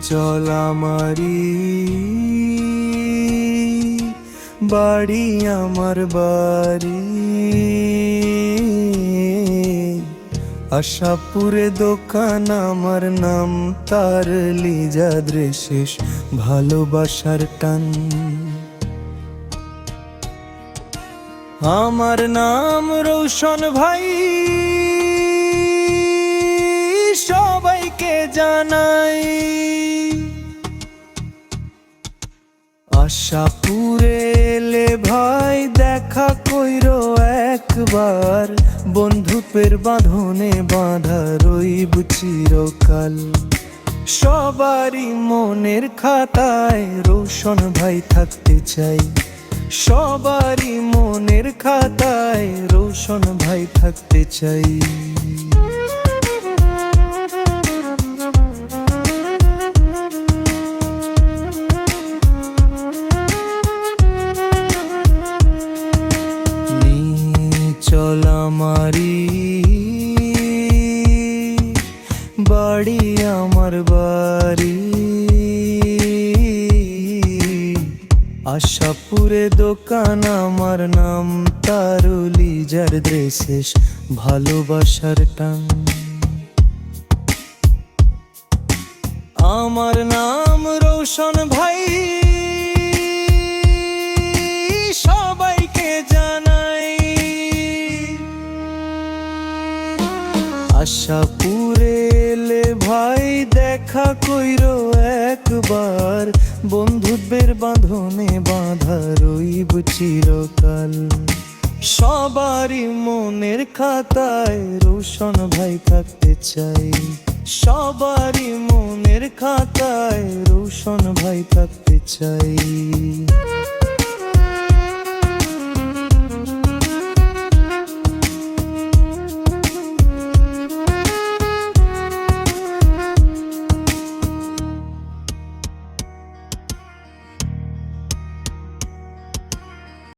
চল আমারি বাড়ি, আমার বাড়ি আশাপুরে দোকান, আমার নাম তার লিজাদ্রে শেষ ভালোবাসার টান। আমার নাম রৌশন ভাই, সবাইকে জানাই। আশাপুরে এলে ভাই দেখা কইরো একবার, বন্ধুত্বের বাঁধনে বাঁধা রইব চিরকাল। সবারই মনের খাতায় রৌশন ভাই থাকতে চাই, সবারই মনের খাতায় রৌশন ভাই থাকতে চাই। চল আমারি বাড়ি, আমার বাড়ি আশাপুরে দোকান, আমার নাম তারুলি যার শেষ ভালোবাসার টান। আমার নাম রৌশন ভাই, সবাইকে জানাই। আশাপুরে এলে ভাই দেখা কইরো একবার, বন্ধুত্বের বাঁধনে বাঁধা রইব চিরকাল। সবারই মনের খাতায় রৌশন ভাই থাকতে চাই, সবারই মনের খাতায় রৌশন ভাই থাকতে চাই।